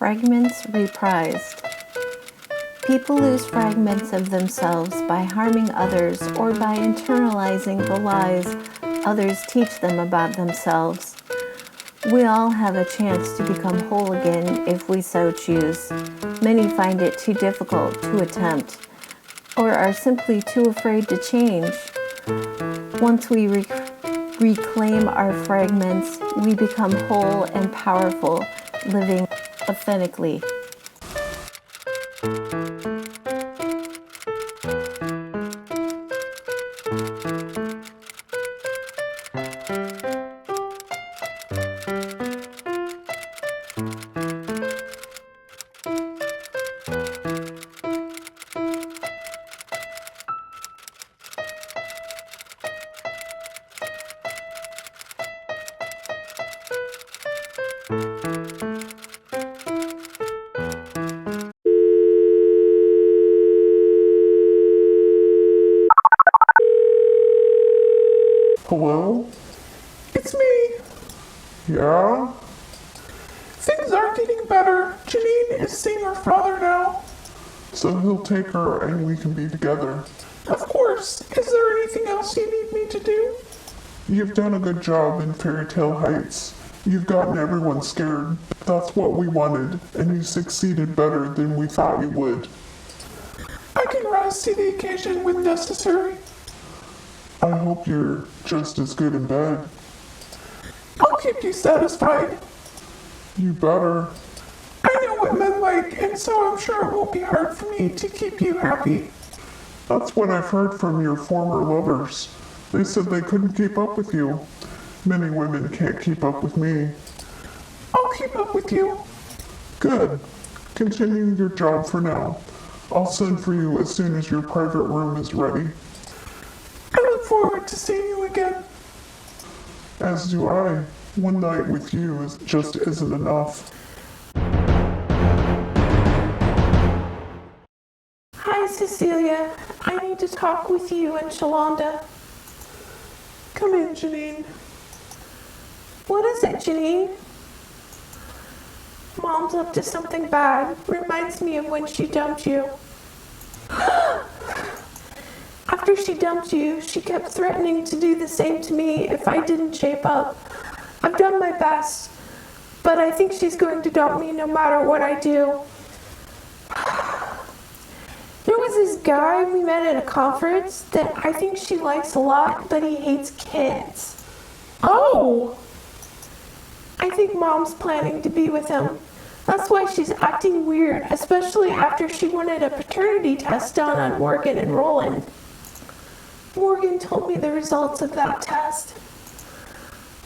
Fragments reprised. People lose fragments of themselves by harming others or by internalizing the lies others teach them about themselves. We all have a chance to become whole again if we so choose. Many find it too difficult to attempt or are simply too afraid to change. Once we reclaim our fragments, we become whole and powerful, living authentically. Hello? It's me. Yeah? Things are getting better. Janine is seeing her father now. So he'll take her and we can be together. Of course. Is there anything else you need me to do? You've done a good job in Fairy Tale Heights. You've gotten everyone scared. That's what we wanted, and you succeeded better than we thought you would. I can rise to the occasion when necessary. I hope you're just as good in bed. I'll keep you satisfied. You better. I know what men like, and so I'm sure it won't be hard for me to keep you happy. That's what I've heard from your former lovers. They said they couldn't keep up with you. Many women can't keep up with me. I'll keep up with you. Good. Continue your job for now. I'll send for you as soon as your private room is ready. I look forward to seeing you again. As do I. One night with you just isn't enough. Hi, Cecilia. I need to talk with you and Shalanda. Come in, Janine. What is it, Janine? Mom's up to something bad. Reminds me of when she dumped you. After she dumped you, she kept threatening to do the same to me if I didn't shape up. I've done my best, but I think she's going to dump me no matter what I do. There was this guy we met at a conference that I think she likes a lot, but he hates kids. Oh! I think Mom's planning to be with him. That's why she's acting weird, especially after she wanted a paternity test done on Morgan and Roland. Morgan told me the results of that test.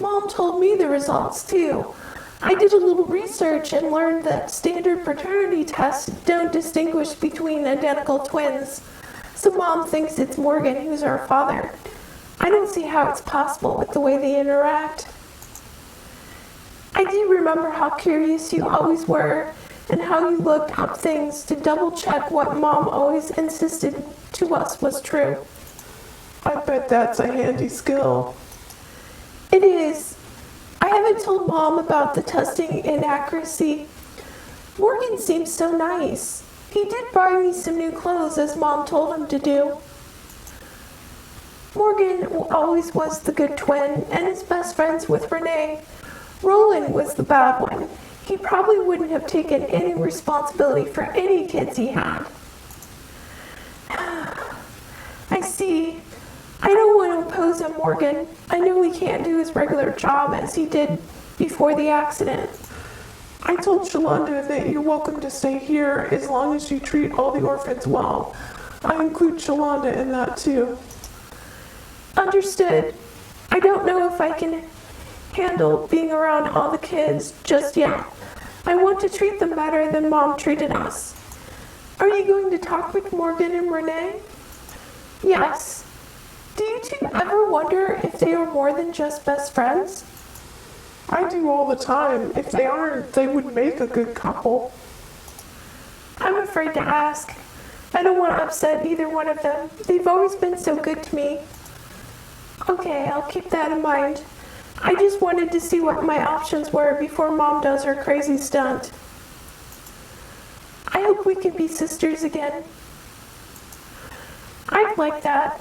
Mom told me the results too. I did a little research and learned that standard paternity tests don't distinguish between identical twins. So Mom thinks it's Morgan who's our father. I don't see how it's possible with the way they interact. I do remember how curious you always were and how you looked up things to double check what Mom always insisted to us was true. I bet that's a handy skill. It is. I haven't told Mom about the testing inaccuracy. Morgan seems so nice. He did buy me some new clothes as Mom told him to do. Morgan always was the good twin and is best friends with Renae. Roland was the bad one. He probably wouldn't have taken any responsibility for any kids he had. I see. I don't want to impose on Morgan. I know he can't do his regular job as he did before the accident. I told Shalanda that you're welcome to stay here as long as you treat all the orphans well. I include Shalanda in that too. Understood. I don't know if I can handle being around all the kids just yet. I want to treat them better than Mom treated us. Are you going to talk with Morgan and Renae? Yes. Do you two ever wonder if they are more than just best friends? I do all the time. If they aren't, they would make a good couple. I'm afraid to ask. I don't want to upset either one of them. They've always been so good to me. Okay, I'll keep that in mind. I just wanted to see what my options were before Mom does her crazy stunt. hope we can be sisters again. I'd like that.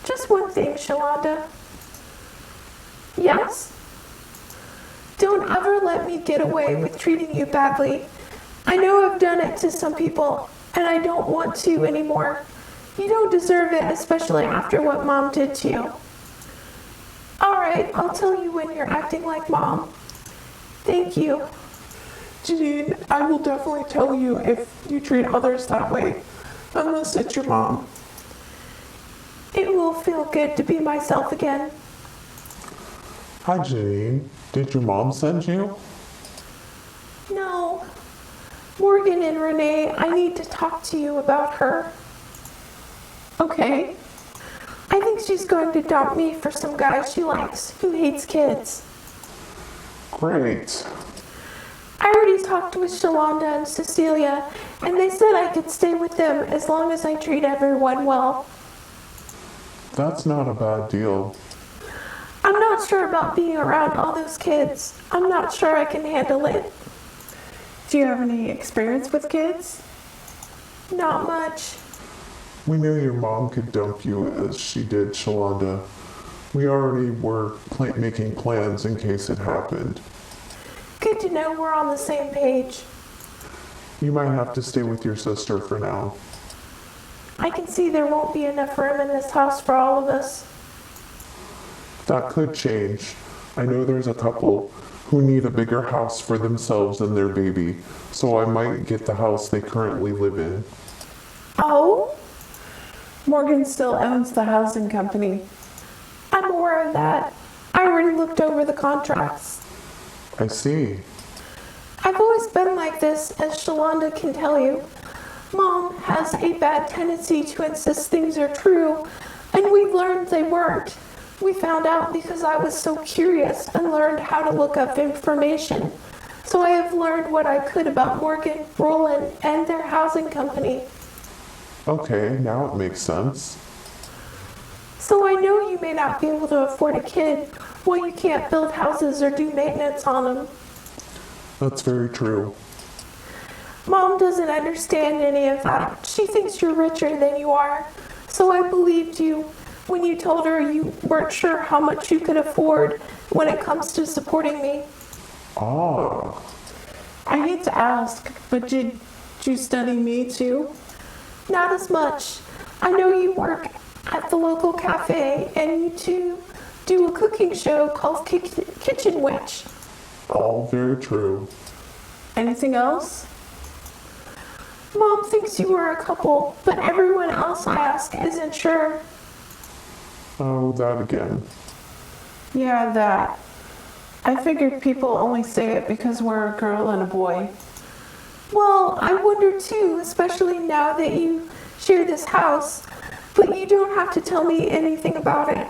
Just one thing, Shalanda. Yes? Don't ever let me get away with treating you badly. I know I've done it to some people, and I don't want to anymore. You don't deserve it, especially after what Mom did to you. Alright, I'll tell you when you're acting like Mom. Thank you. Janine, I will definitely tell you if you treat others that way, unless it's your mom. It will feel good to be myself again. Hi, Janine. Did your mom send you? No. Morgan and Renae, I need to talk to you about her. Okay. I think she's going to dump me for some guy she likes who hates kids. Great. I already talked with Shalanda and Cecilia, and they said I could stay with them as long as I treat everyone well. That's not a bad deal. I'm not sure about being around all those kids. I'm not sure I can handle it. Do you have any experience with kids? Not much. We knew your mom could dump you as she did Shalanda. We already were making plans in case it happened. Good to know we're on the same page. You might have to stay with your sister for now. I can see there won't be enough room in this house for all of us. That could change. I know there's a couple who need a bigger house for themselves and their baby, so I might get the house they currently live in. Oh? Morgan still owns the housing company. I'm aware of that. I already looked over the contracts. I see. I've always been like this, as Shalanda can tell you. Mom has a bad tendency to insist things are true, and we learned they weren't. We found out because I was so curious and learned how to look up information. So I have learned what I could about Morgan, Roland, and their housing company. Okay, now it makes sense. So I know you may not be able to afford a kid while you can't build houses or do maintenance on them. That's very true. Mom doesn't understand any of that. She thinks you're richer than you are. So I believed you when you told her you weren't sure how much you could afford when it comes to supporting me. Ah, I hate to ask, but did you study me too? Not as much. I know you work at the local cafe and you two do a cooking show called Kitchen Witch. all very true. Anything else? Mom thinks you are a couple, but everyone else I ask isn't sure. Oh, that again. Yeah, that. I figured people only say it because we're a girl and a boy. Well, I wonder too, especially now that you share this house, but you don't have to tell me anything about it.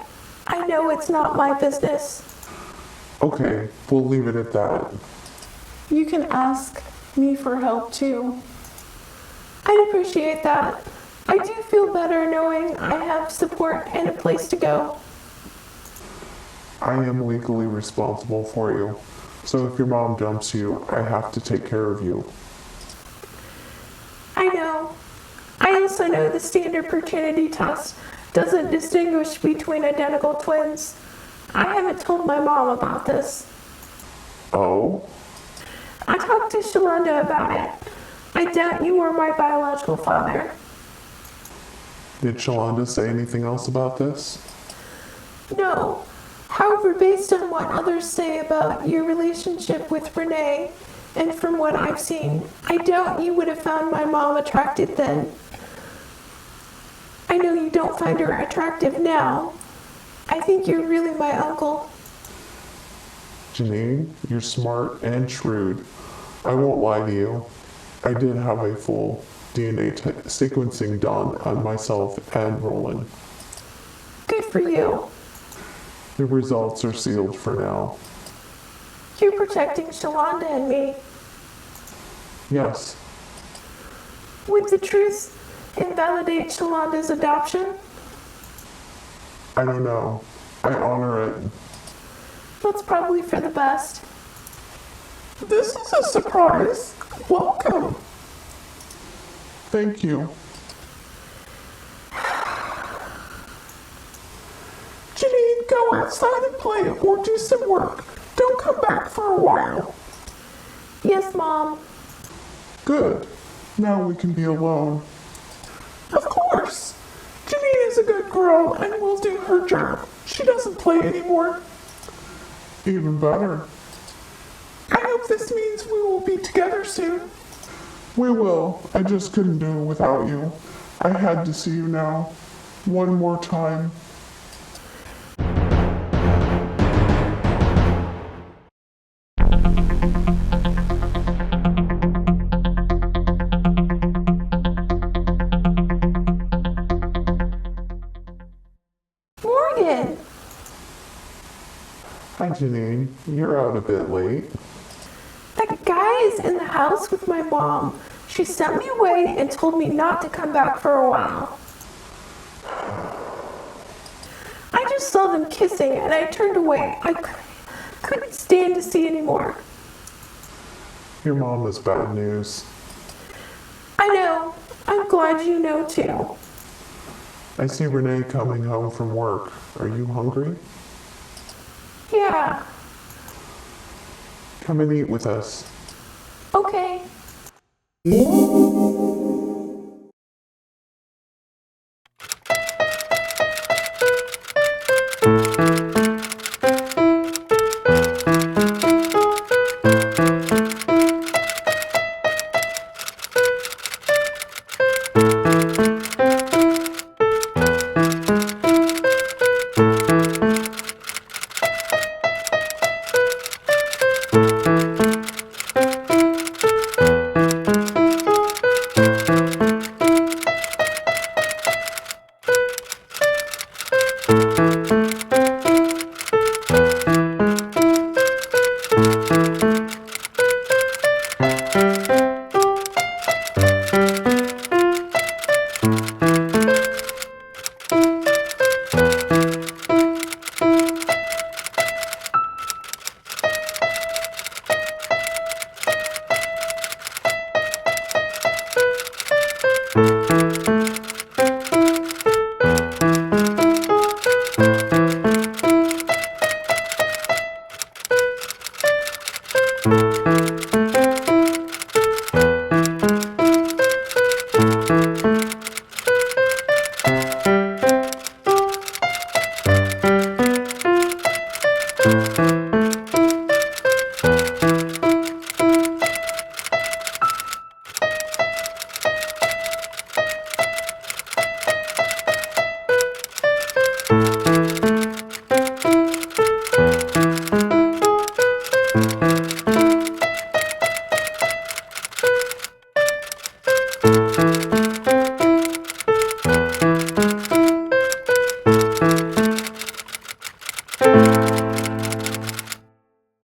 I know it's not my business. Okay, we'll leave it at that. You can ask me for help too. I'd appreciate that. I do feel better knowing I have support and a place to go. I am legally responsible for you, so if your mom dumps you, I have to take care of you. I know. I also know the standard paternity test doesn't distinguish between identical twins. I haven't told my mom about this. Oh? I talked to Shalanda about it. I doubt you were my biological father. Did Shalanda say anything else about this? No. However, based on what others say about your relationship with Renae, and from what I've seen, I doubt you would have found my mom attractive then. I know you don't find her attractive now. I think you're really my uncle. Janine, you're smart and shrewd. I won't lie to you. I did have a full DNA sequencing done on myself and Roland. Good for you. The results are sealed for now. You're protecting Shalanda and me. Yes, Would the truth invalidate Shalanda's adoption? I don't know. I honor it. That's probably for the best. This is a surprise. Welcome. Thank you. Janine, go outside and play or do some work. Don't come back for a while. Yes, Mom. Good. Now we can be alone. Of course. Janine is a good girl and will do her job. She doesn't play anymore. Even better. I hope this means we will be together soon. We will. I just couldn't do it without you. I had to see you now. One more time. Morgan! Hi, Janine. You're out a bit late. That guy is in the house with my mom. She sent me away and told me not to come back for a while. I just saw them kissing and I turned away. I couldn't stand to see anymore. Your mom is bad news. I know. I'm glad you know too. I see Renae coming home from work. Are you hungry? Yeah. Come and eat with us. Okay.